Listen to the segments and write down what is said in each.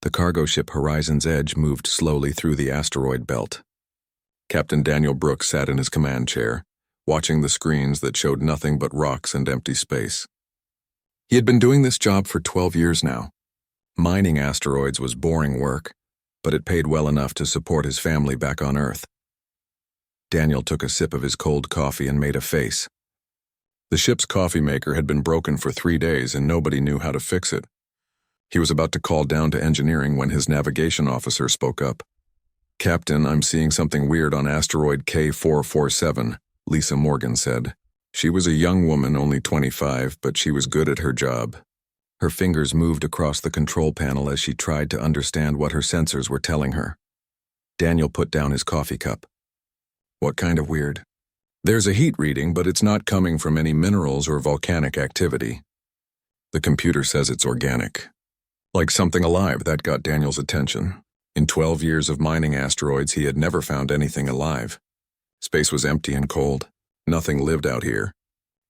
The cargo ship Horizon's Edge moved slowly through the asteroid belt. Captain Daniel Brooks sat in his command chair, watching the screens that showed nothing but rocks and empty space. He had been doing this job for 12 years now. Mining asteroids was boring work, but it paid well enough to support his family back on Earth. Daniel took a sip of his cold coffee and made a face. The ship's coffee maker had been broken for 3 days and nobody knew how to fix it. He was about to call down to engineering when his navigation officer spoke up. "Captain, I'm seeing something weird on asteroid K447, Lisa Morgan said. She was a young woman, only 25, but she was good at her job. Her fingers moved across the control panel as she tried to understand what her sensors were telling her. Daniel put down his coffee cup. "What kind of weird?" "There's a heat reading, but it's not coming from any minerals or volcanic activity. The computer says it's organic. Like something alive." That got Daniel's attention. In 12 years of mining asteroids, he had never found anything alive. Space was empty and cold. Nothing lived out here.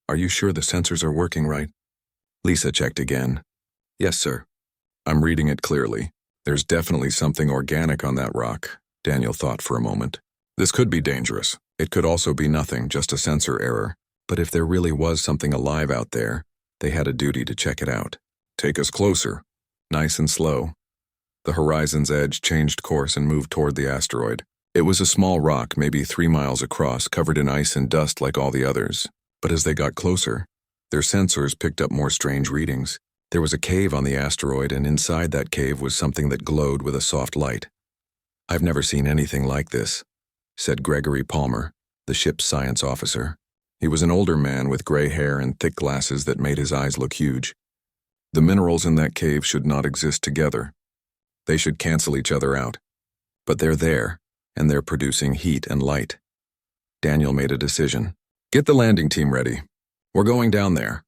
"Are you sure the sensors are working right?" Lisa checked again. "Yes, sir. I'm reading it clearly. There's definitely something organic on that rock." Daniel thought for a moment. This could be dangerous. It could also be nothing, just a sensor error. But if there really was something alive out there, they had a duty to check it out. "Take us closer." Nice and slow. The Horizon's Edge changed course and moved toward the asteroid. It was a small rock, maybe 3 miles across, covered in ice and dust like all the others. But as they got closer, their sensors picked up more strange readings. There was a cave on the asteroid, and inside that cave was something that glowed with a soft light. "I've never seen anything like this," said Gregory Palmer, the ship's science officer. He was an older man with gray hair and thick glasses that made his eyes look huge. "The minerals in that cave should not exist together. They should cancel each other out. But they're there, and they're producing heat and light." Daniel made a decision. "Get the landing team ready. We're going down there."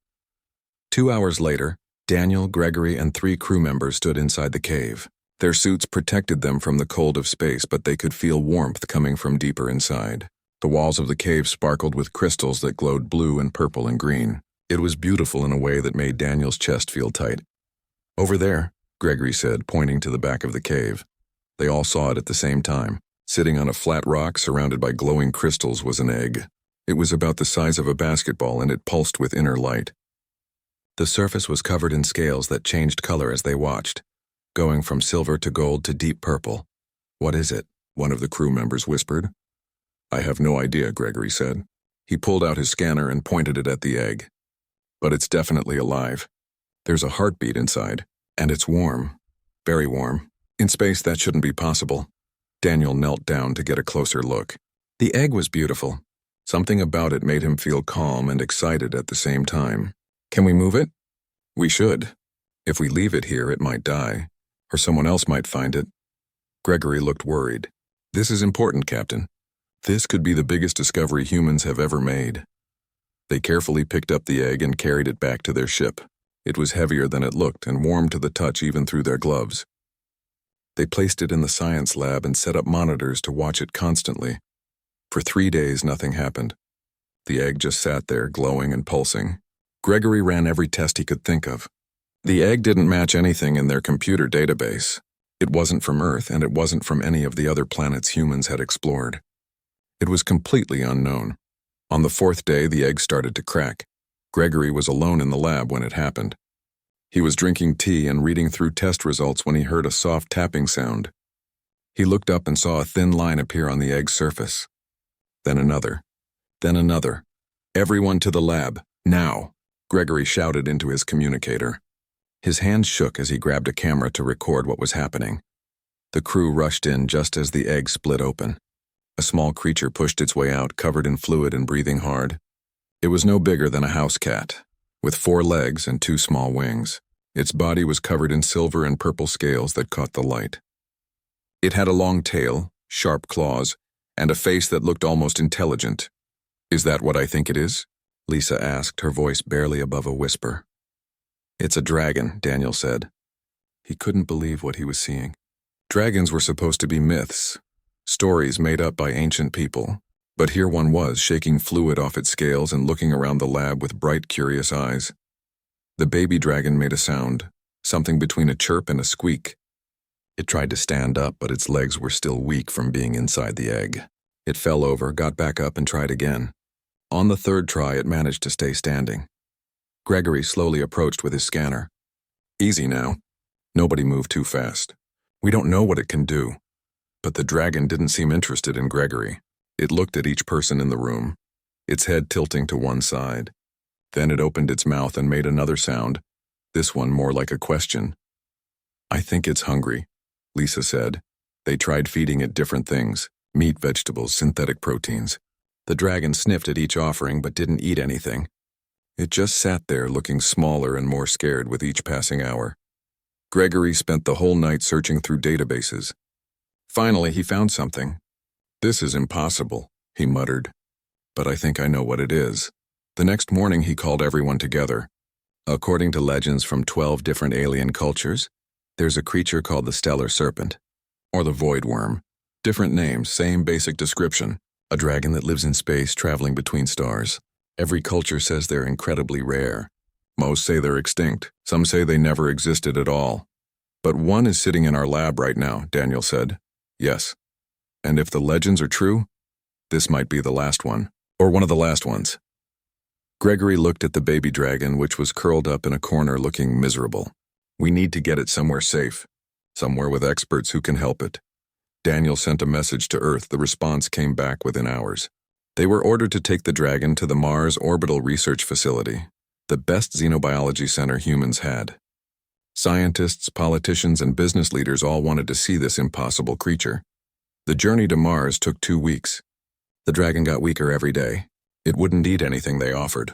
2 hours later, Daniel, Gregory, and 3 crew members stood inside the cave. Their suits protected them from the cold of space, but they could feel warmth coming from deeper inside. The walls of the cave sparkled with crystals that glowed blue and purple and green. It was beautiful in a way that made Daniel's chest feel tight. "Over there," Gregory said, pointing to the back of the cave. They all saw it at the same time. Sitting on a flat rock surrounded by glowing crystals was an egg. It was about the size of a basketball, and it pulsed with inner light. The surface was covered in scales that changed color as they watched, going from silver to gold to deep purple. "What is it?" one of the crew members whispered. "I have no idea," Gregory said. He pulled out his scanner and pointed it at the egg. "But it's definitely alive. There's a heartbeat inside, and it's warm. Very warm. In space, that shouldn't be possible." Daniel knelt down to get a closer look. The egg was beautiful. Something about it made him feel calm and excited at the same time. "Can we move it?" "We should. If we leave it here, it might die, or someone else might find it." Gregory looked worried. "This is important, Captain. This could be the biggest discovery humans have ever made." They carefully picked up the egg and carried it back to their ship. It was heavier than it looked and warm to the touch even through their gloves. They placed it in the science lab and set up monitors to watch it constantly. For 3 days, nothing happened. The egg just sat there, glowing and pulsing. Gregory ran every test he could think of. The egg didn't match anything in their computer database. It wasn't from Earth, and it wasn't from any of the other planets humans had explored. It was completely unknown. On the 4th day, the egg started to crack. Gregory was alone in the lab when it happened. He was drinking tea and reading through test results when he heard a soft tapping sound. He looked up and saw a thin line appear on the egg's surface. Then another. Then another. "Everyone to the lab, now!" Gregory shouted into his communicator. His hands shook as he grabbed a camera to record what was happening. The crew rushed in just as the egg split open. A small creature pushed its way out, covered in fluid and breathing hard. It was no bigger than a house cat, with 4 legs and 2 small wings. Its body was covered in silver and purple scales that caught the light. It had a long tail, sharp claws, and a face that looked almost intelligent. "Is that what I think it is?" Lisa asked, her voice barely above a whisper. "It's a dragon," Daniel said. He couldn't believe what he was seeing. Dragons were supposed to be myths, stories made up by ancient people, but here one was, shaking fluid off its scales and looking around the lab with bright, curious eyes. The baby dragon made a sound, something between a chirp and a squeak. It tried to stand up, but its legs were still weak from being inside the egg. It fell over, got back up, and tried again. On the third try, it managed to stay standing. Gregory slowly approached with his scanner. Easy now. Nobody moved too fast. We don't know what it can do. But the dragon didn't seem interested in Gregory. It looked at each person in the room, its head tilting to one side. Then it opened its mouth and made another sound, this one more like a question. I think it's hungry, Lisa said. They tried feeding it different things, meat, vegetables, synthetic proteins. The dragon sniffed at each offering but didn't eat anything. It just sat there looking smaller and more scared with each passing hour. Gregory spent the whole night searching through databases. Finally, he found something. This is impossible, he muttered. But I think I know what it is. The next morning he called everyone together. According to legends from 12 different alien cultures, there's a creature called the stellar serpent, or the void worm. Different names, same basic description. A dragon that lives in space traveling between stars. Every culture says they're incredibly rare. Most say they're extinct. Some say they never existed at all. But one is sitting in our lab right now, Daniel said. Yes. And if the legends are true, this might be the last one, or one of the last ones. Gregory looked at the baby dragon, which was curled up in a corner looking miserable. We need to get it somewhere safe, somewhere with experts who can help it. Daniel sent a message to Earth. The response came back within hours. They were ordered to take the dragon to the Mars Orbital Research Facility, the best xenobiology center humans had. Scientists, politicians, and business leaders all wanted to see this impossible creature. The journey to Mars took 2 weeks. The dragon got weaker every day. It wouldn't eat anything they offered.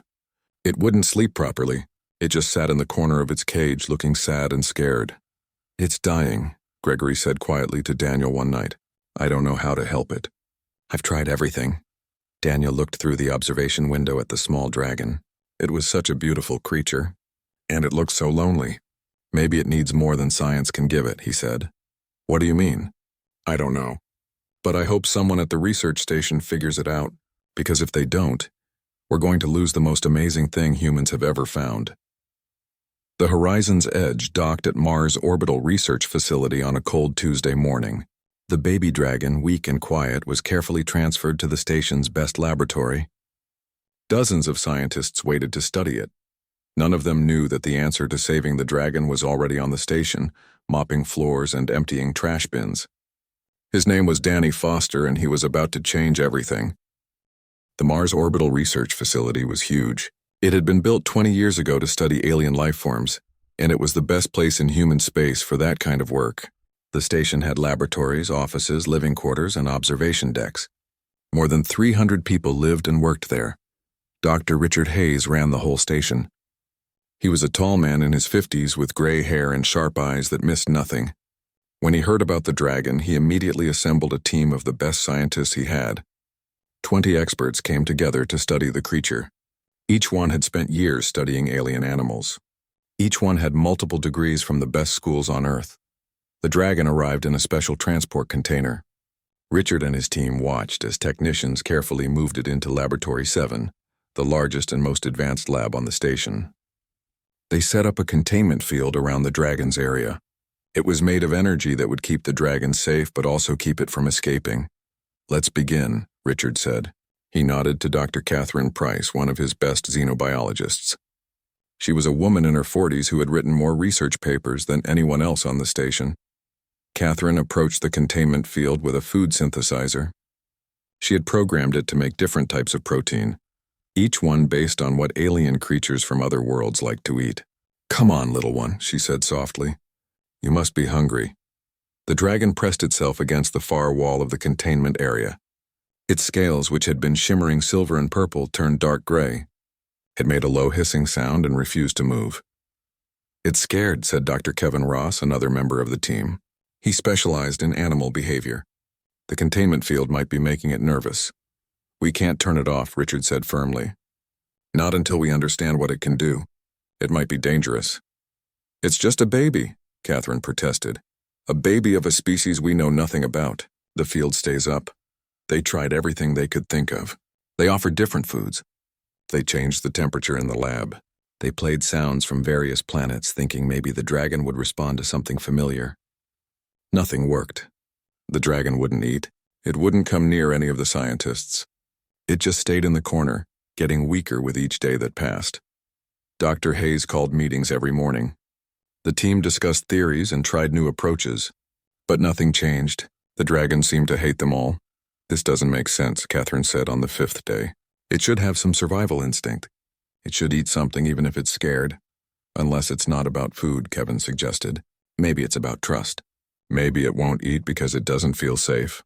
It wouldn't sleep properly. It just sat in the corner of its cage looking sad and scared. It's dying, Gregory said quietly to Daniel one night. I don't know how to help it. I've tried everything. Daniel looked through the observation window at the small dragon. It was such a beautiful creature. And it looked so lonely. Maybe it needs more than science can give it, he said. What do you mean? I don't know. But I hope someone at the research station figures it out, because if they don't, we're going to lose the most amazing thing humans have ever found. The Horizon's Edge docked at Mars Orbital Research Facility on a cold Tuesday morning. The baby dragon, weak and quiet, was carefully transferred to the station's best laboratory. Dozens of scientists waited to study it. None of them knew that the answer to saving the dragon was already on the station, mopping floors and emptying trash bins. His name was Danny Foster, and he was about to change everything. The Mars Orbital Research Facility was huge. It had been built 20 years ago to study alien life forms, and it was the best place in human space for that kind of work. The station had laboratories, offices, living quarters, and observation decks. More than 300 people lived and worked there. Dr. Richard Hayes ran the whole station. He was a tall man in his 50s with gray hair and sharp eyes that missed nothing. When he heard about the dragon, he immediately assembled a team of the best scientists he had. 20 experts came together to study the creature. Each one had spent years studying alien animals. Each one had multiple degrees from the best schools on Earth. The dragon arrived in a special transport container. Richard and his team watched as technicians carefully moved it into Laboratory 7, the largest and most advanced lab on the station. They set up a containment field around the dragon's area. It was made of energy that would keep the dragon safe but also keep it from escaping. Let's begin, Richard said. He nodded to Dr. Catherine Price, one of his best xenobiologists. She was a woman in her 40s who had written more research papers than anyone else on the station. Catherine approached the containment field with a food synthesizer. She had programmed it to make different types of protein, each one based on what alien creatures from other worlds like to eat. Come on, little one, she said softly. You must be hungry. The dragon pressed itself against the far wall of the containment area. Its scales, which had been shimmering silver and purple, turned dark gray. It made a low hissing sound and refused to move. It's scared, said Dr. Kevin Ross, another member of the team. He specialized in animal behavior. The containment field might be making it nervous. We can't turn it off, Richard said firmly. Not until we understand what it can do. It might be dangerous. It's just a baby, Catherine protested. A baby of a species we know nothing about. The field stays up. They tried everything they could think of. They offered different foods. They changed the temperature in the lab. They played sounds from various planets, thinking maybe the dragon would respond to something familiar. Nothing worked. The dragon wouldn't eat. It wouldn't come near any of the scientists. It just stayed in the corner, getting weaker with each day that passed. Dr. Hayes called meetings every morning. The team discussed theories and tried new approaches. But nothing changed. The dragon seemed to hate them all. "This doesn't make sense," Catherine said on the 5th day. "It should have some survival instinct. It should eat something even if it's scared." "Unless it's not about food," Kevin suggested. "Maybe it's about trust. Maybe it won't eat because it doesn't feel safe."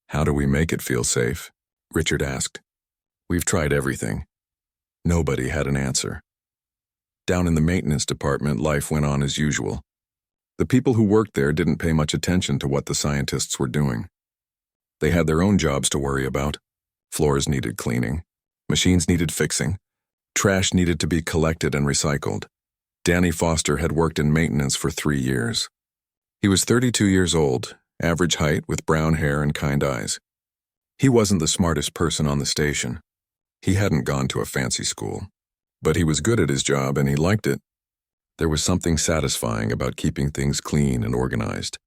"How do we make it feel safe?" Richard asked. "We've tried everything." Nobody had an answer. Down in the maintenance department, life went on as usual. The people who worked there didn't pay much attention to what the scientists were doing. They had their own jobs to worry about. Floors needed cleaning. Machines needed fixing. Trash needed to be collected and recycled. Danny Foster had worked in maintenance for 3 years. He was 32 years old, average height with brown hair and kind eyes. He wasn't the smartest person on the station. He hadn't gone to a fancy school. But he was good at his job and he liked it. There was something satisfying about keeping things clean and organized.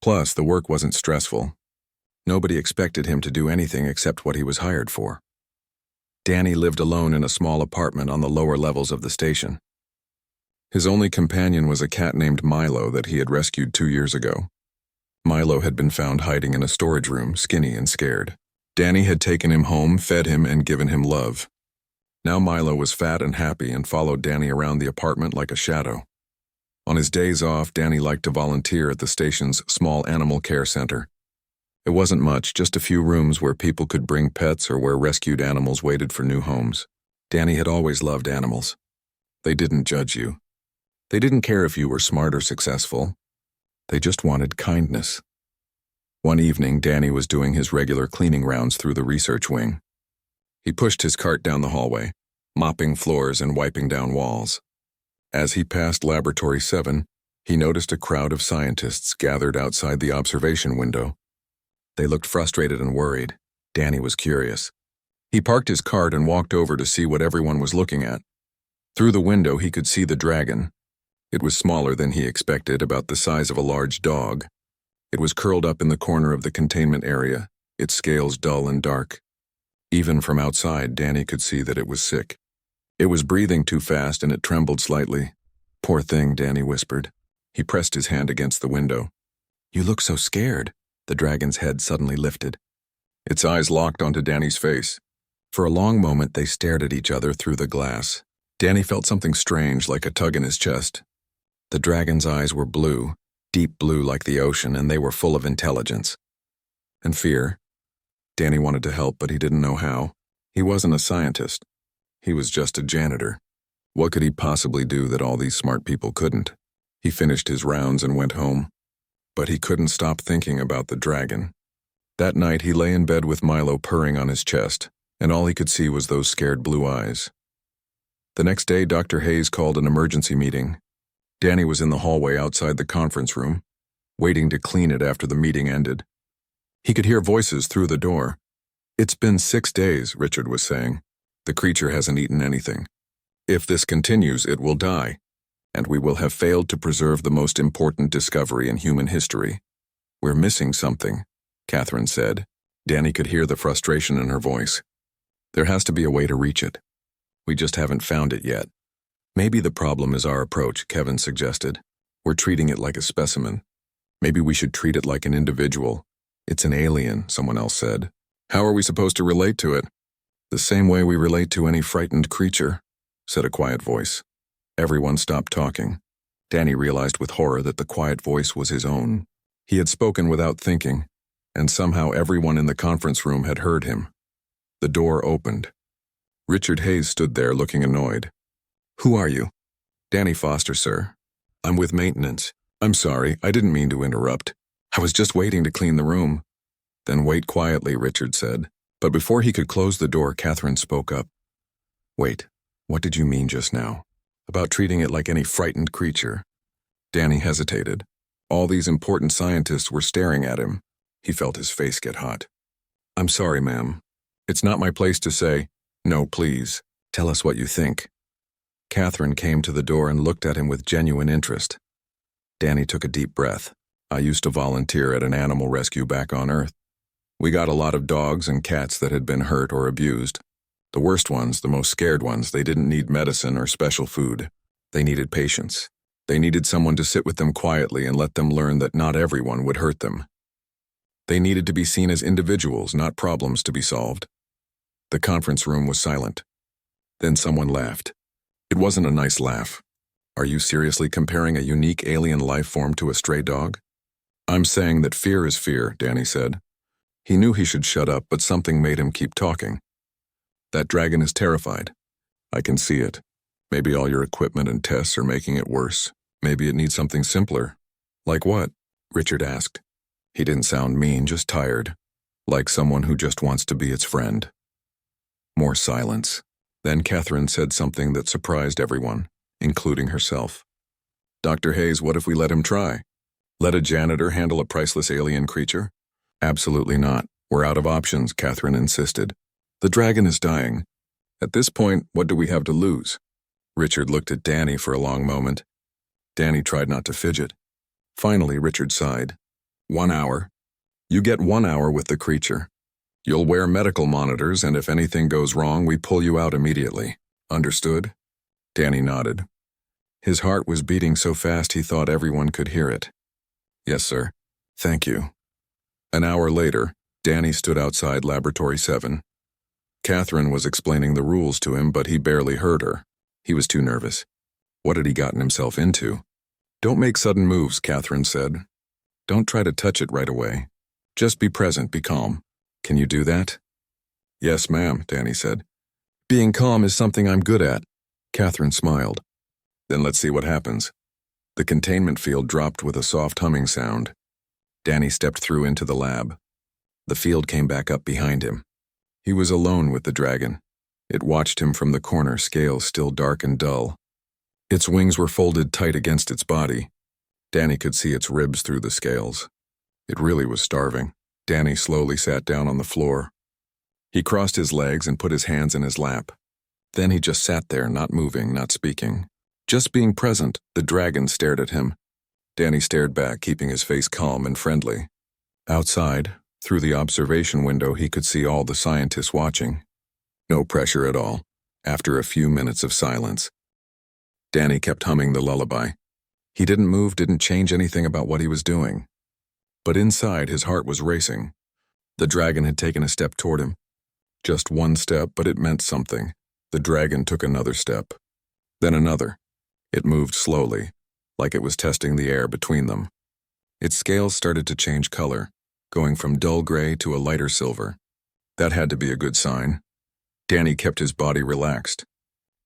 Plus, the work wasn't stressful. Nobody expected him to do anything except what he was hired for. Danny lived alone in a small apartment on the lower levels of the station. His only companion was a cat named Milo that he had rescued 2 years ago. Milo had been found hiding in a storage room, skinny and scared. Danny had taken him home, fed him, and given him love. Now Milo was fat and happy and followed Danny around the apartment like a shadow. On his days off, Danny liked to volunteer at the station's small animal care center. It wasn't much, just a few rooms where people could bring pets or where rescued animals waited for new homes. Danny had always loved animals. They didn't judge you. They didn't care if you were smart or successful. They just wanted kindness. One evening, Danny was doing his regular cleaning rounds through the research wing. He pushed his cart down the hallway, mopping floors and wiping down walls. As he passed Laboratory 7, he noticed a crowd of scientists gathered outside the observation window. They looked frustrated and worried. Danny was curious. He parked his cart and walked over to see what everyone was looking at. Through the window, he could see the dragon. It was smaller than he expected, about the size of a large dog. It was curled up in the corner of the containment area, its scales dull and dark. Even from outside, Danny could see that it was sick. It was breathing too fast and it trembled slightly. "Poor thing," Danny whispered. He pressed his hand against the window. "You look so scared." The dragon's head suddenly lifted. Its eyes locked onto Danny's face. For a long moment, they stared at each other through the glass. Danny felt something strange, like a tug in his chest. The dragon's eyes were blue, deep blue like the ocean, and they were full of intelligence. And fear. Danny wanted to help, but he didn't know how. He wasn't a scientist. He was just a janitor. What could he possibly do that all these smart people couldn't? He finished his rounds and went home. But he couldn't stop thinking about the dragon. That night, he lay in bed with Milo purring on his chest, and all he could see was those scared blue eyes. The next day, Dr. Hayes called an emergency meeting. Danny was in the hallway outside the conference room, waiting to clean it after the meeting ended. He could hear voices through the door. "It's been 6 days," Richard was saying. "The creature hasn't eaten anything. If this continues, it will die, and we will have failed to preserve the most important discovery in human history. We're missing something," Catherine said. Danny could hear the frustration in her voice. "There has to be a way to reach it. We just haven't found it yet." "Maybe the problem is our approach," Kevin suggested. "We're treating it like a specimen. Maybe we should treat it like an individual." "It's an alien," someone else said. "How are we supposed to relate to it?" "The same way we relate to any frightened creature," said a quiet voice. Everyone stopped talking. Danny realized with horror that the quiet voice was his own. He had spoken without thinking, and somehow everyone in the conference room had heard him. The door opened. Richard Hayes stood there looking annoyed. "Who are you?" "Danny Foster, sir. I'm with maintenance. I'm sorry, I didn't mean to interrupt. I was just waiting to clean the room." "Then wait quietly," Richard said. But before he could close the door, Catherine spoke up. "Wait, what did you mean just now? About treating it like any frightened creature?" Danny hesitated. All these important scientists were staring at him. He felt his face get hot. "I'm sorry, ma'am. It's not my place to say." "No, please. Tell us what you think." Catherine came to the door and looked at him with genuine interest. Danny took a deep breath. I used to volunteer at an animal rescue back on Earth. We got a lot of dogs and cats that had been hurt or abused. The worst ones, the most scared ones, they didn't need medicine or special food. They needed patience. They needed someone to sit with them quietly and let them learn that not everyone would hurt them. They needed to be seen as individuals, not problems to be solved. The conference room was silent. Then someone laughed. It wasn't a nice laugh. Are you seriously comparing a unique alien life form to a stray dog? I'm saying that fear is fear, Danny said. He knew he should shut up, but something made him keep talking. That dragon is terrified. I can see it. Maybe all your equipment and tests are making it worse. Maybe it needs something simpler. Like what? Richard asked. He didn't sound mean, just tired. Like someone who just wants to be its friend. More silence. Then Catherine said something that surprised everyone, including herself. Dr. Hayes, what if we let him try? Let a janitor handle a priceless alien creature? Absolutely not. We're out of options, Catherine insisted. The dragon is dying. At this point, what do we have to lose? Richard looked at Danny for a long moment. Danny tried not to fidget. Finally, Richard sighed. 1 hour. You get 1 hour with the creature. You'll wear medical monitors, and if anything goes wrong, we pull you out immediately. Understood? Danny nodded. His heart was beating so fast he thought everyone could hear it. Yes, sir. Thank you. An hour later, Danny stood outside Laboratory 7. Catherine was explaining the rules to him, but he barely heard her. He was too nervous. What had he gotten himself into? Don't make sudden moves, Catherine said. Don't try to touch it right away. Just be present, be calm. Can you do that? Yes, ma'am, Danny said. Being calm is something I'm good at. Catherine smiled. Then let's see what happens. The containment field dropped with a soft humming sound. Danny stepped through into the lab. The field came back up behind him. He was alone with the dragon. It watched him from the corner, scales still dark and dull. Its wings were folded tight against its body. Danny could see its ribs through the scales. It really was starving. Danny slowly sat down on the floor. He crossed his legs and put his hands in his lap. Then he just sat there, not moving, not speaking. Just being present. The dragon stared at him. Danny stared back, keeping his face calm and friendly. Outside, through the observation window, he could see all the scientists watching. No pressure at all. After a few minutes of silence, Danny kept humming the lullaby. He didn't move, didn't change anything about what he was doing. But inside, his heart was racing. The dragon had taken a step toward him. Just one step, but it meant something. The dragon took another step. Then another. It moved slowly, like it was testing the air between them. Its scales started to change color, going from dull gray to a lighter silver. That had to be a good sign. Danny kept his body relaxed.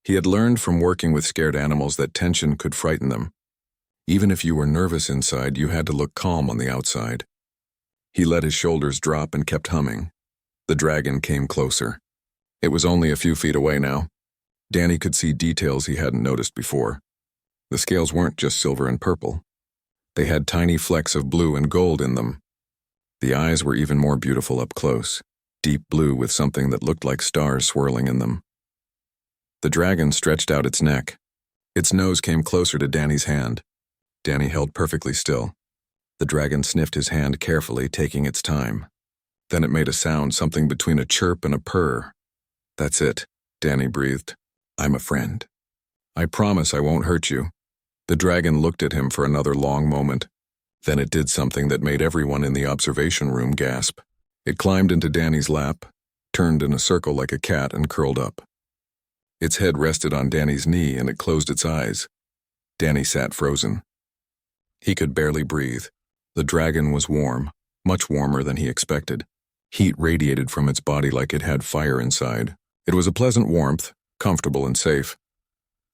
He had learned from working with scared animals that tension could frighten them. Even if you were nervous inside, you had to look calm on the outside. He let his shoulders drop and kept humming. The dragon came closer. It was only a few feet away now. Danny could see details he hadn't noticed before. The scales weren't just silver and purple. They had tiny flecks of blue and gold in them. The eyes were even more beautiful up close, deep blue with something that looked like stars swirling in them. The dragon stretched out its neck. Its nose came closer to Danny's hand. Danny held perfectly still. The dragon sniffed his hand carefully, taking its time. Then it made a sound, something between a chirp and a purr. That's it, Danny breathed. I'm a friend. I promise I won't hurt you. The dragon looked at him for another long moment. Then it did something that made everyone in the observation room gasp. It climbed into Danny's lap, turned in a circle like a cat, and curled up. Its head rested on Danny's knee and it closed its eyes. Danny sat frozen. He could barely breathe. The dragon was warm, much warmer than he expected. Heat radiated from its body like it had fire inside. It was a pleasant warmth, comfortable and safe.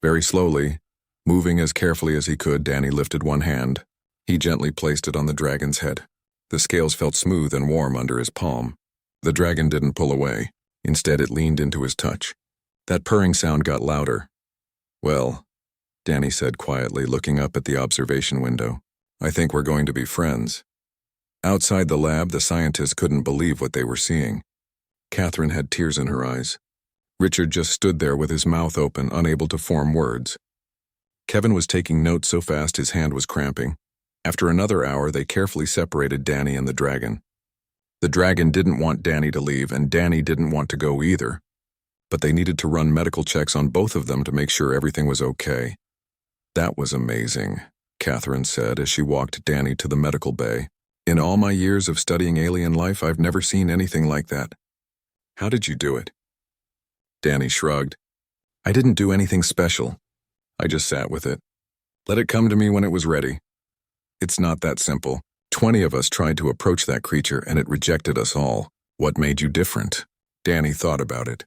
Very slowly, moving as carefully as he could, Danny lifted one hand. He gently placed it on the dragon's head. The scales felt smooth and warm under his palm. The dragon didn't pull away. Instead, it leaned into his touch. That purring sound got louder. Well, Danny said quietly, looking up at the observation window. I think we're going to be friends. Outside the lab, the scientists couldn't believe what they were seeing. Catherine had tears in her eyes. Richard just stood there with his mouth open, unable to form words. Kevin was taking notes so fast his hand was cramping. After another hour, they carefully separated Danny and the dragon. The dragon didn't want Danny to leave, and Danny didn't want to go either. But they needed to run medical checks on both of them to make sure everything was okay. That was amazing, Catherine said as she walked Danny to the medical bay. In all my years of studying alien life, I've never seen anything like that. How did you do it? Danny shrugged. I didn't do anything special. I just sat with it. Let it come to me when it was ready. It's not that simple. 20 of us tried to approach that creature and it rejected us all. What made you different? Danny thought about it.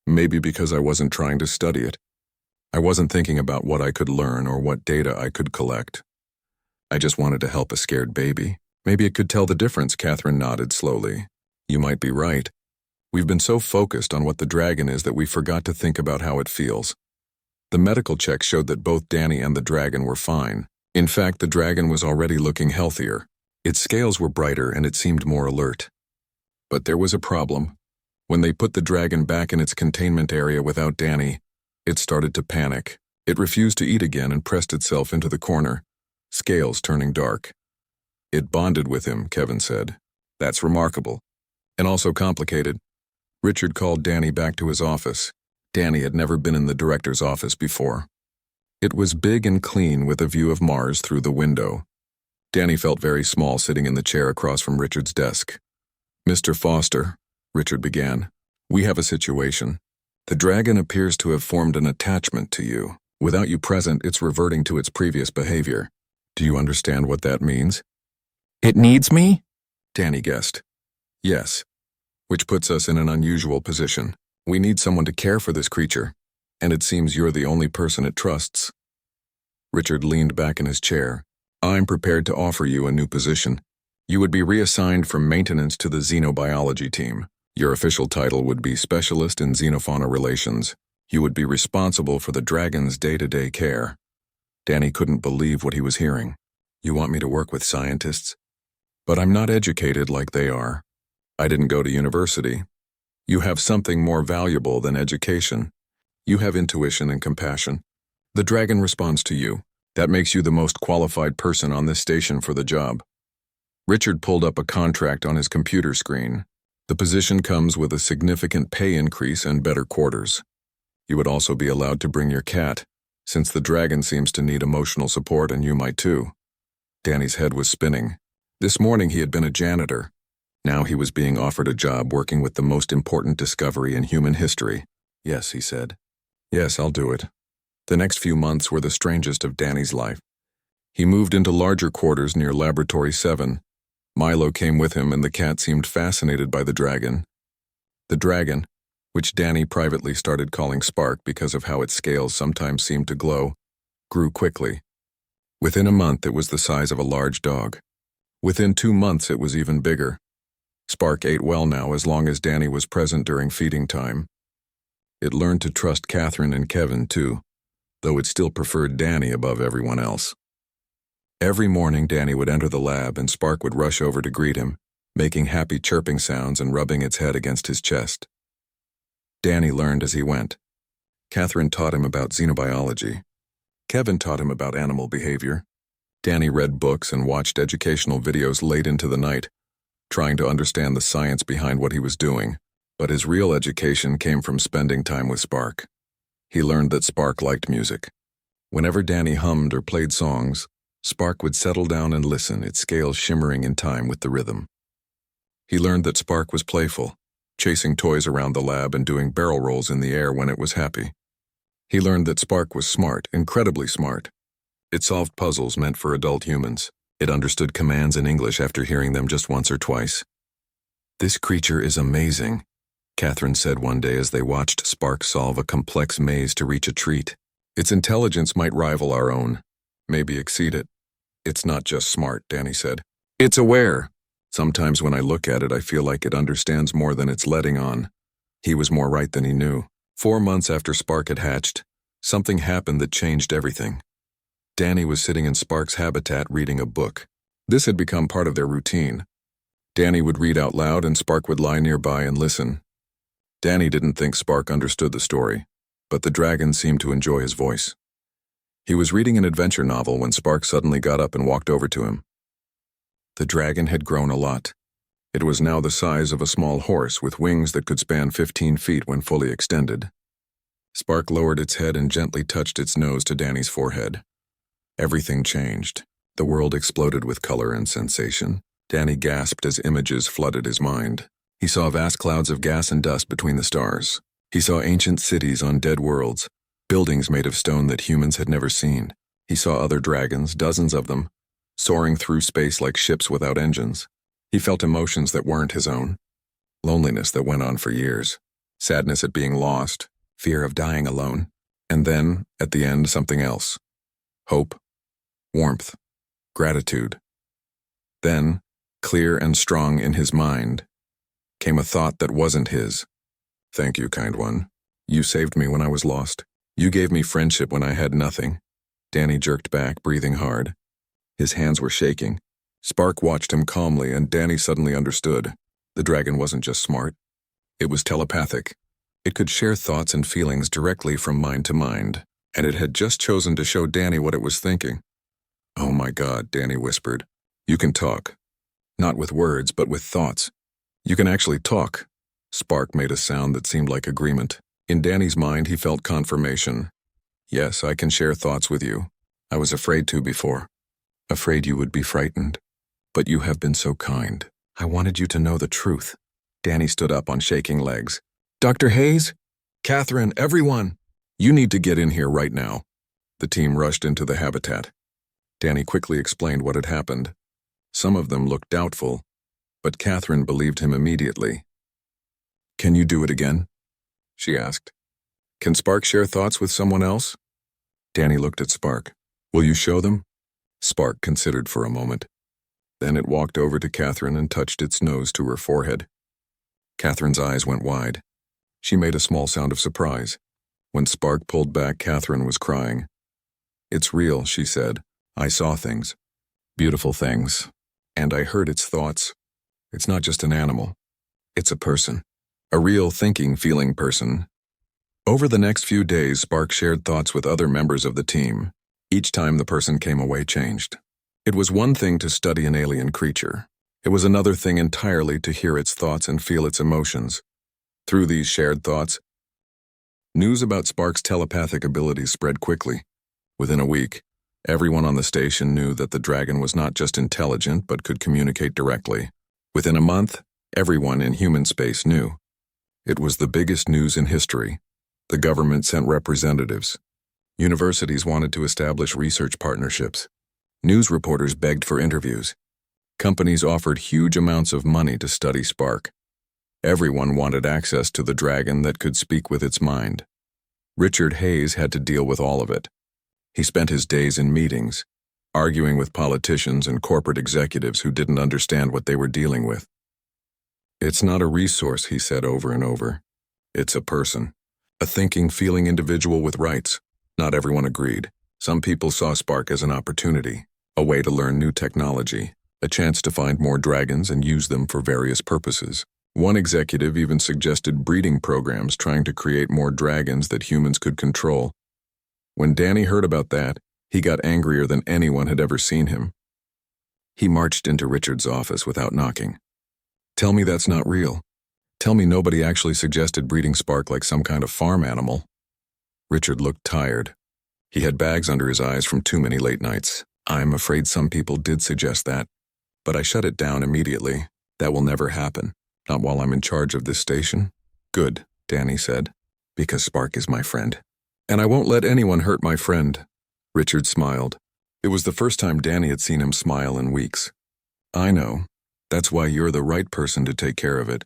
Maybe because I wasn't trying to study it. I wasn't thinking about what I could learn or what data I could collect. I just wanted to help a scared baby. Maybe it could tell the difference, Catherine nodded slowly. You might be right. We've been so focused on what the dragon is that we forgot to think about how it feels. The medical check showed that both Danny and the dragon were fine. In fact, the dragon was already looking healthier. Its scales were brighter and it seemed more alert. But there was a problem. When they put the dragon back in its containment area without Danny, it started to panic. It refused to eat again and pressed itself into the corner, scales turning dark. It bonded with him, Kevin said. That's remarkable. And also complicated. Richard called Danny back to his office. Danny had never been in the director's office before. It was big and clean with a view of Mars through the window. Danny felt very small sitting in the chair across from Richard's desk. Mr. Foster, Richard began, we have a situation. The dragon appears to have formed an attachment to you. Without you present, it's reverting to its previous behavior. Do you understand what that means? It needs me? Danny guessed. Yes. Which puts us in an unusual position. We need someone to care for this creature, and it seems you're the only person it trusts. Richard leaned back in his chair. I'm prepared to offer you a new position. You would be reassigned from maintenance to the xenobiology team. Your official title would be Specialist in Xenofauna Relations. You would be responsible for the dragon's day-to-day care. Danny couldn't believe what he was hearing. You want me to work with scientists? But I'm not educated like they are. I didn't go to university. You have something more valuable than education. You have intuition and compassion. The dragon responds to you. That makes you the most qualified person on this station for the job. Richard pulled up a contract on his computer screen. The position comes with a significant pay increase and better quarters. You would also be allowed to bring your cat, since the dragon seems to need emotional support and you might too. Danny's head was spinning. This morning he had been a janitor. Now he was being offered a job working with the most important discovery in human history. Yes, he said. Yes, I'll do it. The next few months were the strangest of Danny's life. He moved into larger quarters near Laboratory 7. Milo came with him and the cat seemed fascinated by the dragon. The dragon, which Danny privately started calling Spark because of how its scales sometimes seemed to glow, grew quickly. Within a month it was the size of a large dog. Within 2 months it was even bigger. Spark ate well now as long as Danny was present during feeding time. It learned to trust Catherine and Kevin too, though it still preferred Danny above everyone else. Every morning Danny would enter the lab and Spark would rush over to greet him, making happy chirping sounds and rubbing its head against his chest. Danny learned as he went. Catherine taught him about xenobiology. Kevin taught him about animal behavior. Danny read books and watched educational videos late into the night, trying to understand the science behind what he was doing, but his real education came from spending time with Spark. He learned that Spark liked music. Whenever Danny hummed or played songs, Spark would settle down and listen, its scales shimmering in time with the rhythm. He learned that Spark was playful, chasing toys around the lab and doing barrel rolls in the air when it was happy. He learned that Spark was smart, incredibly smart. It solved puzzles meant for adult humans. It understood commands in English after hearing them just once or twice. This creature is amazing, Catherine said one day as they watched Spark solve a complex maze to reach a treat. Its intelligence might rival our own, maybe exceed it. It's not just smart, Danny said. It's aware. Sometimes when I look at it, I feel like it understands more than it's letting on. He was more right than he knew. 4 months after Spark had hatched, something happened that changed everything. Danny was sitting in Spark's habitat reading a book. This had become part of their routine. Danny would read out loud and Spark would lie nearby and listen. Danny didn't think Spark understood the story, but the dragon seemed to enjoy his voice. He was reading an adventure novel when Spark suddenly got up and walked over to him. The dragon had grown a lot. It was now the size of a small horse with wings that could span 15 feet when fully extended. Spark lowered its head and gently touched its nose to Danny's forehead. Everything changed. The world exploded with color and sensation. Danny gasped as images flooded his mind. He saw vast clouds of gas and dust between the stars. He saw ancient cities on dead worlds, buildings made of stone that humans had never seen. He saw other dragons, dozens of them, soaring through space like ships without engines. He felt emotions that weren't his own. Loneliness that went on for years. Sadness at being lost. Fear of dying alone. And then, at the end, something else. Hope. Warmth. Gratitude. Then, clear and strong in his mind, came a thought that wasn't his. Thank you, kind one. You saved me when I was lost. You gave me friendship when I had nothing. Danny jerked back, breathing hard. His hands were shaking. Spark watched him calmly, and Danny suddenly understood. The dragon wasn't just smart. It was telepathic. It could share thoughts and feelings directly from mind to mind, and it had just chosen to show Danny what it was thinking. Oh my God, Danny whispered. You can talk. Not with words, but with thoughts. You can actually talk. Spark made a sound that seemed like agreement. In Danny's mind, he felt confirmation. Yes, I can share thoughts with you. I was afraid to before. Afraid you would be frightened. But you have been so kind. I wanted you to know the truth. Danny stood up on shaking legs. Dr. Hayes? Catherine, everyone! You need to get in here right now. The team rushed into the habitat. Danny quickly explained what had happened. Some of them looked doubtful, but Catherine believed him immediately. Can you do it again? She asked. Can Spark share thoughts with someone else? Danny looked at Spark. Will you show them? Spark considered for a moment. Then it walked over to Catherine and touched its nose to her forehead. Catherine's eyes went wide. She made a small sound of surprise. When Spark pulled back, Catherine was crying. It's real, she said. I saw things. Beautiful things. And I heard its thoughts. It's not just an animal. It's a person. A real thinking, feeling person. Over the next few days, Spark shared thoughts with other members of the team. Each time the person came away changed. It was one thing to study an alien creature. It was another thing entirely to hear its thoughts and feel its emotions. Through these shared thoughts, news about Spark's telepathic abilities spread quickly. Within a week, everyone on the station knew that the dragon was not just intelligent but could communicate directly. Within a month, everyone in human space knew. It was the biggest news in history. The government sent representatives. Universities wanted to establish research partnerships. News reporters begged for interviews. Companies offered huge amounts of money to study Spark. Everyone wanted access to the dragon that could speak with its mind. Richard Hayes had to deal with all of it. He spent his days in meetings, arguing with politicians and corporate executives who didn't understand what they were dealing with. It's not a resource, he said over and over. It's a person. A thinking, feeling individual with rights. Not everyone agreed. Some people saw Spark as an opportunity, a way to learn new technology, a chance to find more dragons and use them for various purposes. One executive even suggested breeding programs trying to create more dragons that humans could control. When Danny heard about that, he got angrier than anyone had ever seen him. He marched into Richard's office without knocking. Tell me that's not real. Tell me nobody actually suggested breeding Spark like some kind of farm animal. Richard looked tired. He had bags under his eyes from too many late nights. I'm afraid some people did suggest that, but I shut it down immediately. That will never happen. Not while I'm in charge of this station. Good, Danny said, because Spark is my friend. And I won't let anyone hurt my friend. Richard smiled. It was the first time Danny had seen him smile in weeks. I know. That's why you're the right person to take care of it.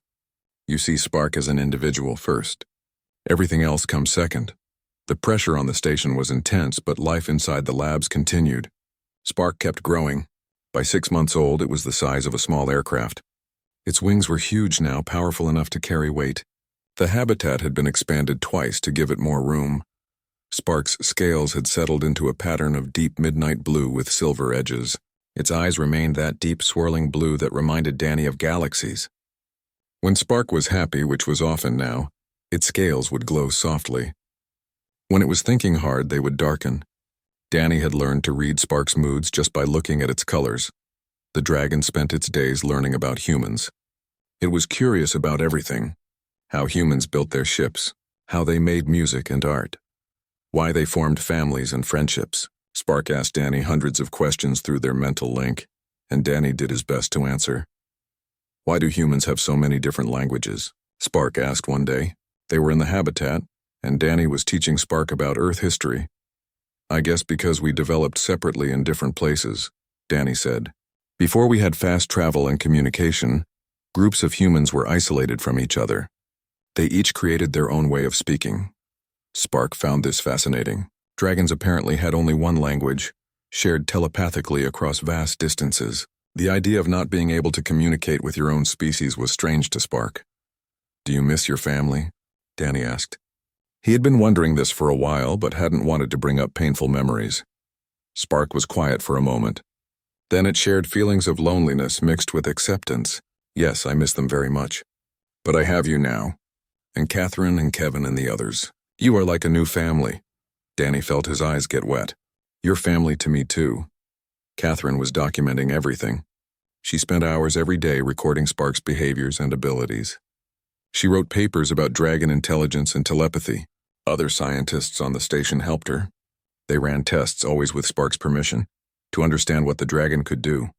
You see Spark as an individual first. Everything else comes second. The pressure on the station was intense, but life inside the labs continued. Spark kept growing. By 6 months old, it was the size of a small aircraft. Its wings were huge now, powerful enough to carry weight. The habitat had been expanded twice to give it more room. Spark's scales had settled into a pattern of deep midnight blue with silver edges. Its eyes remained that deep swirling blue that reminded Danny of galaxies. When Spark was happy, which was often now, its scales would glow softly. When it was thinking hard, they would darken. Danny had learned to read Spark's moods just by looking at its colors. The dragon spent its days learning about humans. It was curious about everything: how humans built their ships, how they made music and art, why they formed families and friendships. Spark asked Danny hundreds of questions through their mental link, and Danny did his best to answer. "Why do humans have so many different languages?" Spark asked one day. They were in the habitat, and Danny was teaching Spark about Earth history. "I guess because we developed separately in different places," Danny said. "Before we had fast travel and communication, groups of humans were isolated from each other. They each created their own way of speaking." Spark found this fascinating. Dragons apparently had only one language, shared telepathically across vast distances. The idea of not being able to communicate with your own species was strange to Spark. "Do you miss your family?" Danny asked. He had been wondering this for a while, but hadn't wanted to bring up painful memories. Spark was quiet for a moment. Then it shared feelings of loneliness mixed with acceptance. "Yes, I miss them very much. But I have you now. And Catherine and Kevin and the others. You are like a new family." Danny felt his eyes get wet. "You're family to me too." Catherine was documenting everything. She spent hours every day recording Spark's behaviors and abilities. She wrote papers about dragon intelligence and telepathy. Other scientists on the station helped her. They ran tests, always with Spark's permission, to understand what the dragon could do.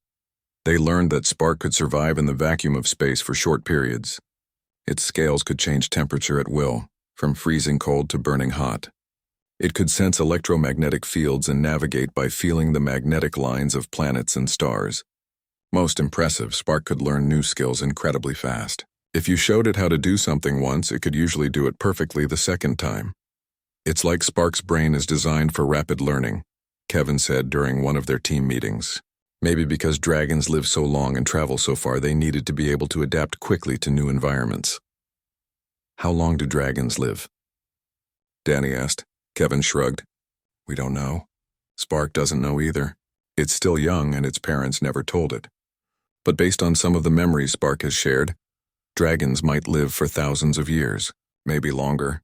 They learned that Spark could survive in the vacuum of space for short periods. Its scales could change temperature at will, from freezing cold to burning hot. It could sense electromagnetic fields and navigate by feeling the magnetic lines of planets and stars. Most impressive, Spark could learn new skills incredibly fast. If you showed it how to do something once, it could usually do it perfectly the second time. "It's like Spark's brain is designed for rapid learning," Kevin said during one of their team meetings. Maybe because dragons live so long and travel so far, they needed to be able to adapt quickly to new environments. "How long do dragons live?" Danny asked. Kevin shrugged. "We don't know. Spark doesn't know either. It's still young and its parents never told it. But based on some of the memories Spark has shared, dragons might live for thousands of years, maybe longer."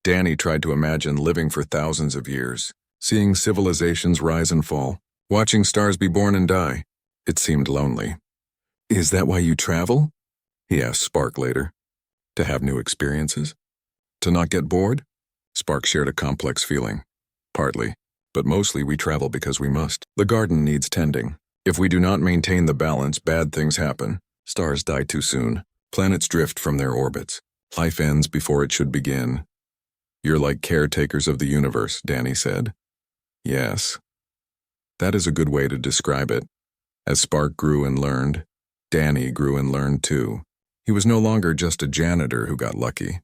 Danny tried to imagine living for thousands of years, seeing civilizations rise and fall, watching stars be born and die. It seemed lonely. "Is that why you travel?" he asked Spark later. "To have new experiences? To not get bored?" Spark shared a complex feeling. "Partly, but mostly we travel because we must. The garden needs tending. If we do not maintain the balance, bad things happen. Stars die too soon. Planets drift from their orbits. Life ends before it should begin." "You're like caretakers of the universe," Danny said. "Yes. That is a good way to describe it." As Spark grew and learned, Danny grew and learned too. He was no longer just a janitor who got lucky.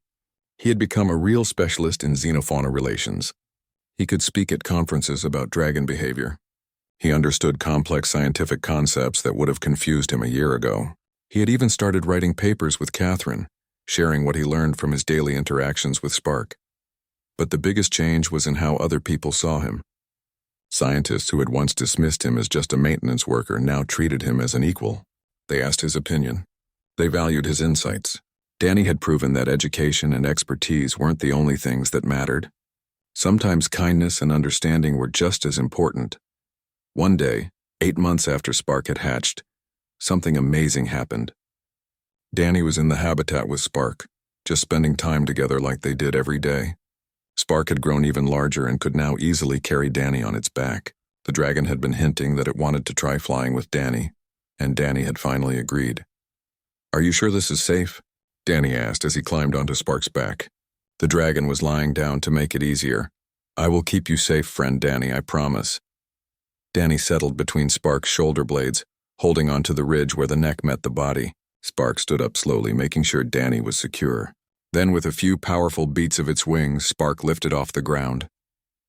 He had become a real specialist in xenofauna relations. He could speak at conferences about dragon behavior. He understood complex scientific concepts that would have confused him a year ago. He had even started writing papers with Catherine, sharing what he learned from his daily interactions with Spark. But the biggest change was in how other people saw him. Scientists who had once dismissed him as just a maintenance worker now treated him as an equal. They asked his opinion. They valued his insights. Danny had proven that education and expertise weren't the only things that mattered. Sometimes kindness and understanding were just as important. One day, 8 months after Spark had hatched, something amazing happened. Danny was in the habitat with Spark, just spending time together like they did every day. Spark had grown even larger and could now easily carry Danny on its back. The dragon had been hinting that it wanted to try flying with Danny, and Danny had finally agreed. "Are you sure this is safe?" Danny asked as he climbed onto Spark's back. The dragon was lying down to make it easier. "I will keep you safe, friend Danny, I promise." Danny settled between Spark's shoulder blades, holding onto the ridge where the neck met the body. Spark stood up slowly, making sure Danny was secure. Then, with a few powerful beats of its wings, Spark lifted off the ground.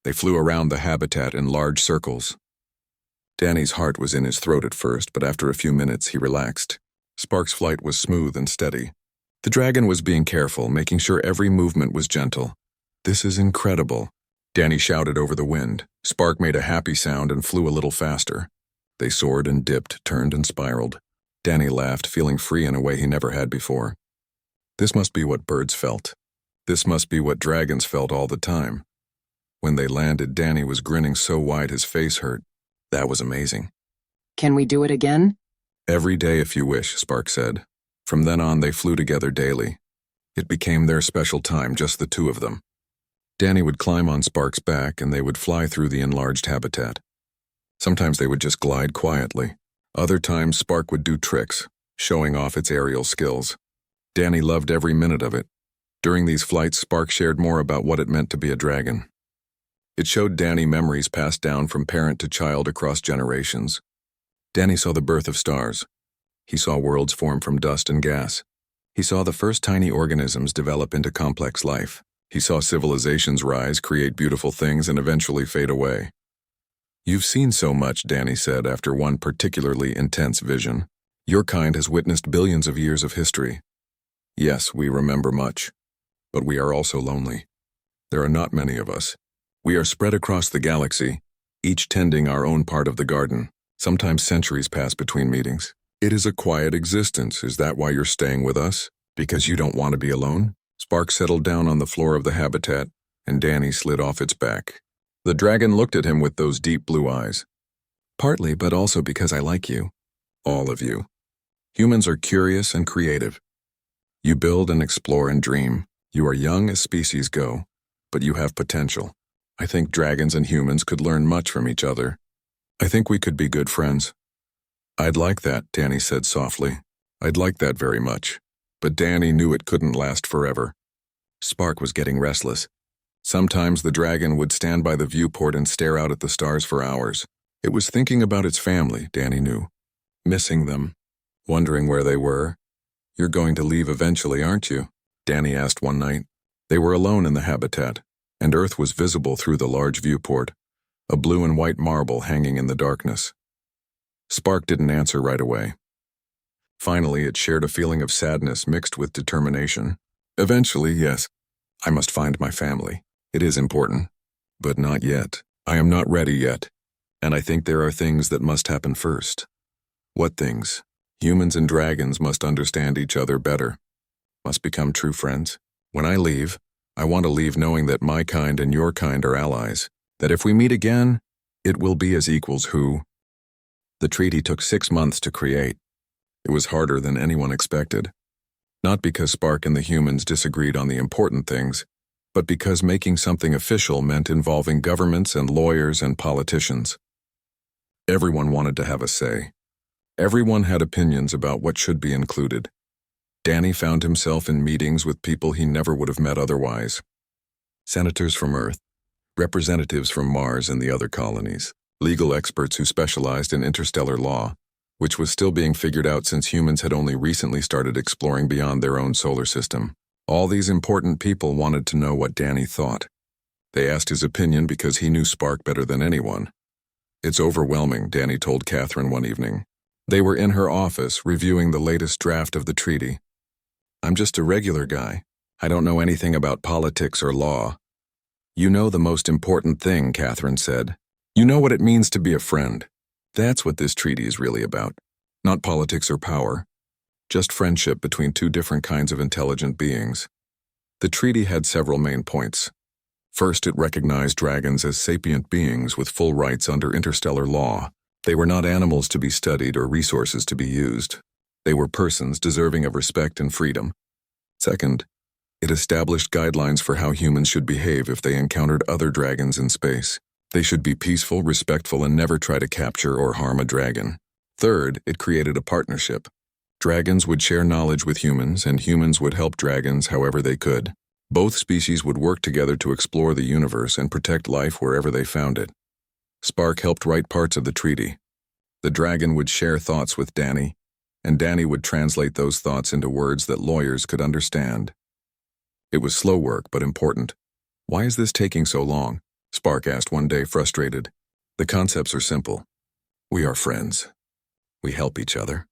They flew around the habitat in large circles. Danny's heart was in his throat at first, but after a few minutes he relaxed. Spark's flight was smooth and steady. The dragon was being careful, making sure every movement was gentle. "This is incredible," Danny shouted over the wind. Spark made a happy sound and flew a little faster. They soared and dipped, turned and spiraled. Danny laughed, feeling free in a way he never had before. This must be what birds felt. This must be what dragons felt all the time. When they landed, Danny was grinning so wide his face hurt. That was amazing. Can we do it again? Every day if you wish, Spark said. From then on, they flew together daily. It became their special time, just the two of them. Danny would climb on Spark's back and they would fly through the enlarged habitat. Sometimes they would just glide quietly. Other times Spark would do tricks, showing off its aerial skills. Danny loved every minute of it. During these flights, Spark shared more about what it meant to be a dragon. It showed Danny memories passed down from parent to child across generations. Danny saw the birth of stars. He saw worlds form from dust and gas. He saw the first tiny organisms develop into complex life. He saw civilizations rise, create beautiful things, and eventually fade away. You've seen so much, Danny said after one particularly intense vision. Your kind has witnessed billions of years of history. Yes, we remember much. But we are also lonely. There are not many of us. We are spread across the galaxy, each tending our own part of the garden. Sometimes centuries pass between meetings. It is a quiet existence. Is that why you're staying with us? Because you don't want to be alone? Spark settled down on the floor of the habitat, and Danny slid off its back. The dragon looked at him with those deep blue eyes. Partly, but also because I like you. All of you. Humans are curious and creative. You build and explore and dream. You are young as species go, but you have potential. I think dragons and humans could learn much from each other. I think we could be good friends. I'd like that, Danny said softly. I'd like that very much. But Danny knew it couldn't last forever. Spark was getting restless. Sometimes the dragon would stand by the viewport and stare out at the stars for hours. It was thinking about its family, Danny knew. Missing them. Wondering where they were. You're going to leave eventually, aren't you? Danny asked one night. They were alone in the habitat, and Earth was visible through the large viewport, a blue and white marble hanging in the darkness. Spark didn't answer right away. Finally, it shared a feeling of sadness mixed with determination. Eventually, yes, I must find my family. It is important, but not yet. I am not ready yet, and I think there are things that must happen first. What things? Humans and dragons must understand each other better, must become true friends. When I leave, I want to leave knowing that my kind and your kind are allies, that if we meet again, it will be as equals who. The treaty took 6 months to create. It was harder than anyone expected. Not because Spark and the humans disagreed on the important things, but because making something official meant involving governments and lawyers and politicians. Everyone wanted to have a say. Everyone had opinions about what should be included. Danny found himself in meetings with people he never would have met otherwise. Senators from Earth, representatives from Mars and the other colonies, legal experts who specialized in interstellar law, which was still being figured out since humans had only recently started exploring beyond their own solar system. All these important people wanted to know what Danny thought. They asked his opinion because he knew Spark better than anyone. It's overwhelming, Danny told Catherine one evening. They were in her office reviewing the latest draft of the treaty. I'm just a regular guy. I don't know anything about politics or law. You know the most important thing, Catherine said. You know what it means to be a friend. That's what this treaty is really about. Not politics or power. Just friendship between two different kinds of intelligent beings. The treaty had several main points. First, it recognized dragons as sapient beings with full rights under interstellar law. They were not animals to be studied or resources to be used. They were persons deserving of respect and freedom. Second, it established guidelines for how humans should behave if they encountered other dragons in space. They should be peaceful, respectful, and never try to capture or harm a dragon. Third, it created a partnership. Dragons would share knowledge with humans, and humans would help dragons however they could. Both species would work together to explore the universe and protect life wherever they found it. Spark helped write parts of the treaty. The dragon would share thoughts with Danny, and Danny would translate those thoughts into words that lawyers could understand. It was slow work, but important. Why is this taking so long? Spark asked one day, frustrated. The concepts are simple. We are friends. We help each other.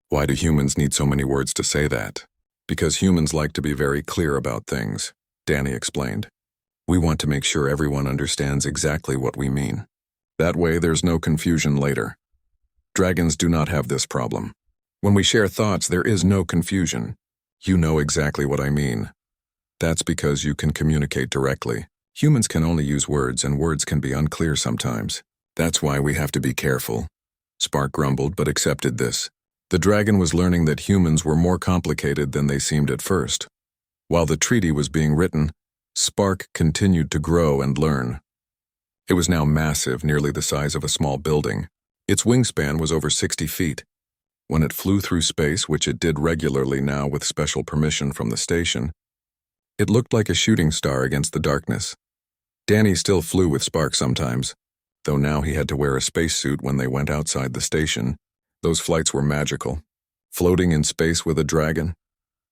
Why do humans need so many words to say that? Because humans like to be very clear about things, Danny explained. We want to make sure everyone understands exactly what we mean. That way there's no confusion later. Dragons do not have this problem. When we share thoughts, there is no confusion. You know exactly what I mean. That's because you can communicate directly. Humans can only use words, and words can be unclear sometimes. That's why we have to be careful. Spark grumbled but accepted this. The dragon was learning that humans were more complicated than they seemed at first. While the treaty was being written, Spark continued to grow and learn. It was now massive, nearly the size of a small building. Its wingspan was over 60 feet. When it flew through space, which it did regularly now with special permission from the station, it looked like a shooting star against the darkness. Danny still flew with Spark sometimes, though now he had to wear a spacesuit when they went outside the station. Those flights were magical. Floating in space with a dragon,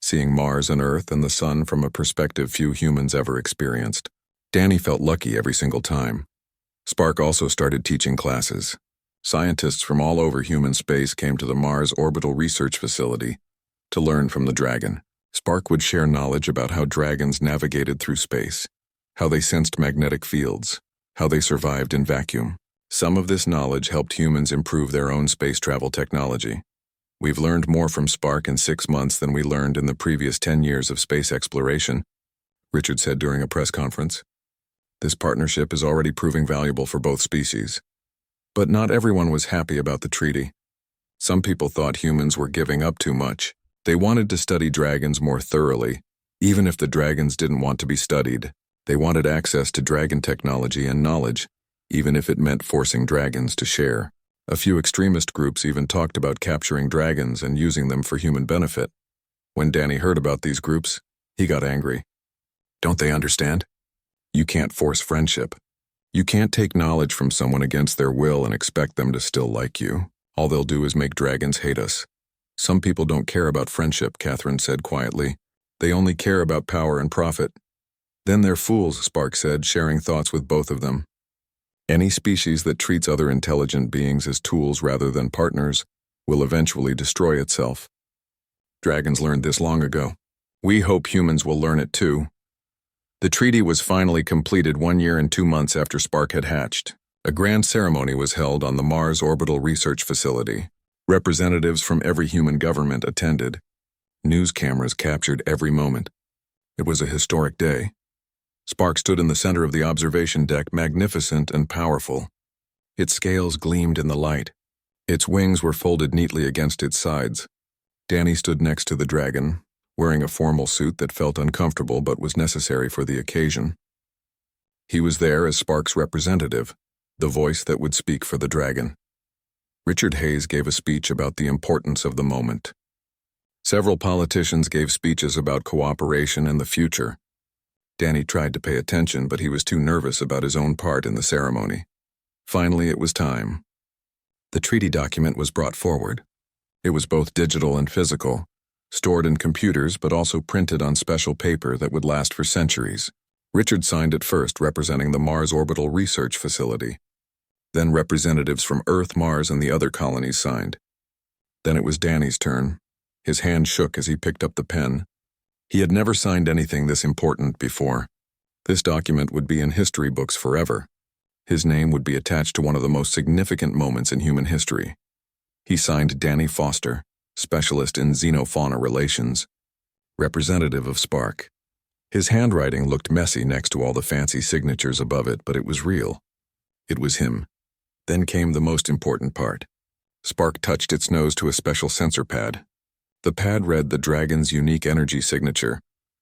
seeing Mars and Earth and the Sun from a perspective few humans ever experienced. Danny felt lucky every single time. Spark also started teaching classes. Scientists from all over human space came to the Mars Orbital Research Facility to learn from the dragon. Spark would share knowledge about how dragons navigated through space, how they sensed magnetic fields, how they survived in vacuum. Some of this knowledge helped humans improve their own space travel technology. We've learned more from Spark in 6 months than we learned in the previous 10 years of space exploration, Richard said during a press conference. This partnership is already proving valuable for both species. But not everyone was happy about the treaty. Some people thought humans were giving up too much. They wanted to study dragons more thoroughly. Even if the dragons didn't want to be studied, they wanted access to dragon technology and knowledge, even if it meant forcing dragons to share. A few extremist groups even talked about capturing dragons and using them for human benefit. When Danny heard about these groups, he got angry. Don't they understand? You can't force friendship. You can't take knowledge from someone against their will and expect them to still like you. All they'll do is make dragons hate us. Some people don't care about friendship, Catherine said quietly. They only care about power and profit. Then they're fools, Spark said, sharing thoughts with both of them. Any species that treats other intelligent beings as tools rather than partners will eventually destroy itself. Dragons learned this long ago. We hope humans will learn it too. The treaty was finally completed 1 year and 2 months after Spark had hatched. A grand ceremony was held on the Mars Orbital Research Facility. Representatives from every human government attended. News cameras captured every moment. It was a historic day. Spark stood in the center of the observation deck, magnificent and powerful. Its scales gleamed in the light. Its wings were folded neatly against its sides. Danny stood next to the dragon, wearing a formal suit that felt uncomfortable but was necessary for the occasion. He was there as Spark's representative, the voice that would speak for the dragon. Richard Hayes gave a speech about the importance of the moment. Several politicians gave speeches about cooperation and the future. Danny tried to pay attention, but he was too nervous about his own part in the ceremony. Finally, it was time. The treaty document was brought forward. It was both digital and physical, stored in computers but also printed on special paper that would last for centuries. Richard signed it first, representing the Mars Orbital Research Facility. Then representatives from Earth, Mars, and the other colonies signed. Then it was Danny's turn. His hand shook as he picked up the pen. He had never signed anything this important before. This document would be in history books forever. His name would be attached to one of the most significant moments in human history. He signed Danny Foster, specialist in xenofauna relations, representative of Spark. His handwriting looked messy next to all the fancy signatures above it, but it was real. It was him. Then came the most important part. Spark touched its nose to a special sensor pad. The pad read the dragon's unique energy signature,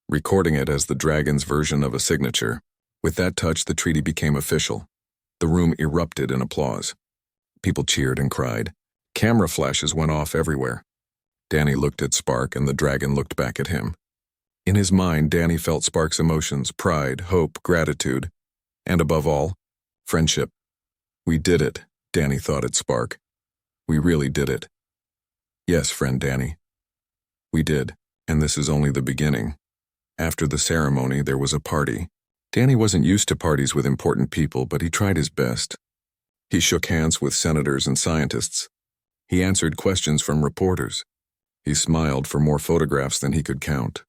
recording it as the dragon's version of a signature. With that touch, the treaty became official. The room erupted in applause. People cheered and cried. Camera flashes went off everywhere. Danny looked at Spark, and the dragon looked back at him. In his mind, Danny felt Spark's emotions: pride, hope, gratitude, and above all, friendship. We did it, Danny thought at Spark. We really did it. Yes, friend Danny. We did, and this is only the beginning. After the ceremony, there was a party. Danny wasn't used to parties with important people, but he tried his best. He shook hands with senators and scientists. He answered questions from reporters. He smiled for more photographs than he could count.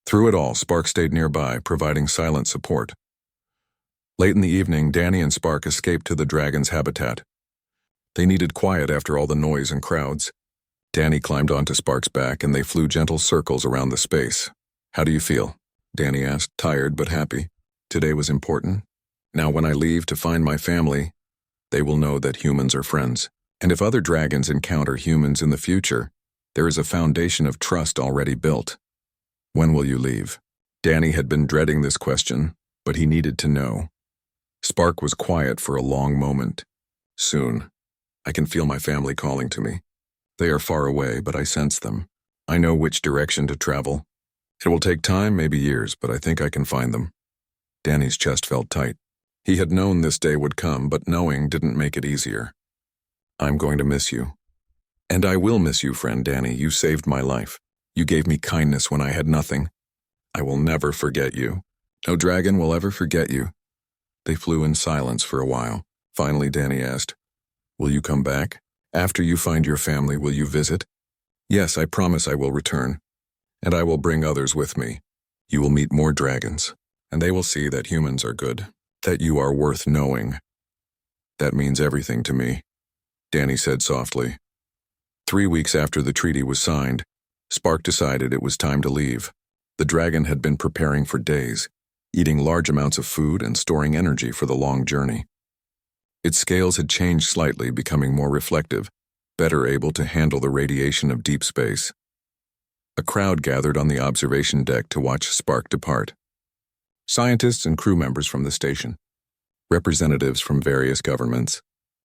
Through it all, Spark stayed nearby, providing silent support. Late in the evening, Danny and Spark escaped to the dragon's habitat. They needed quiet after all the noise and crowds. Danny climbed onto Spark's back, and they flew gentle circles around the space. How do you feel? Danny asked, tired but happy. Today was important. Now when I leave to find my family, they will know that humans are friends. And if other dragons encounter humans in the future, there is a foundation of trust already built. When will you leave? Danny had been dreading this question, but he needed to know. Spark was quiet for a long moment. Soon. I can feel my family calling to me. They are far away, but I sense them. I know which direction to travel. It will take time, maybe years, but I think I can find them. Danny's chest felt tight. He had known this day would come, but knowing didn't make it easier. I'm going to miss you. And I will miss you, friend Danny. You saved my life. You gave me kindness when I had nothing. I will never forget you. No dragon will ever forget you. They flew in silence for a while. Finally, Danny asked, will you come back? After you find your family, will you visit? Yes, I promise I will return. And I will bring others with me. You will meet more dragons, and they will see that humans are good, that you are worth knowing. That means everything to me, Danny said softly. 3 weeks after the treaty was signed, Spark decided it was time to leave. The dragon had been preparing for days, eating large amounts of food and storing energy for the long journey. Its scales had changed slightly, becoming more reflective, better able to handle the radiation of deep space. A crowd gathered on the observation deck to watch Spark depart. Scientists and crew members from the station, representatives from various governments,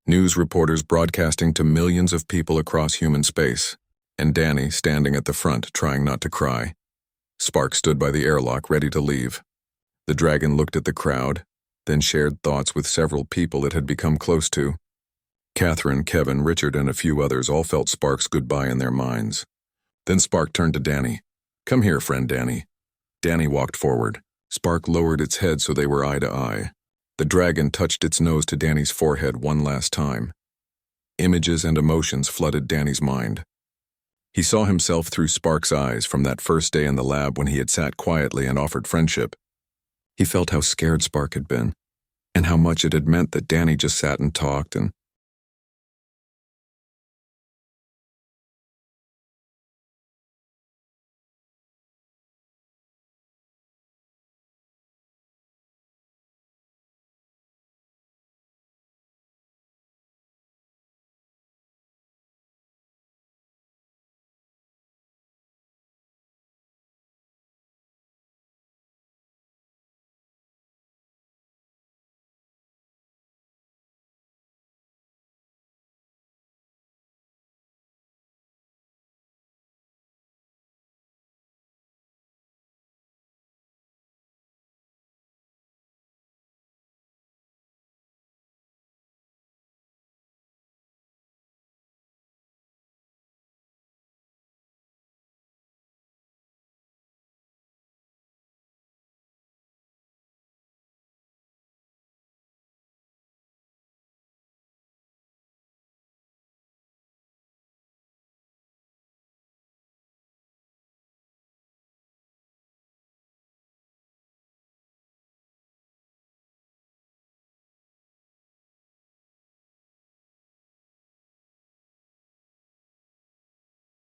news reporters broadcasting to millions of people across human space, and Danny standing at the front trying not to cry. Spark stood by the airlock ready to leave. The dragon looked at the crowd, then shared thoughts with several people it had become close to. Catherine, Kevin, Richard, and a few others all felt Spark's goodbye in their minds. Then Spark turned to Danny. Come here, friend Danny. Danny walked forward. Spark lowered its head so they were eye to eye. The dragon touched its nose to Danny's forehead one last time. Images and emotions flooded Danny's mind. He saw himself through Spark's eyes from that first day in the lab when he had sat quietly and offered friendship. He felt how scared Spark had been, and how much it had meant that Danny just sat and talked and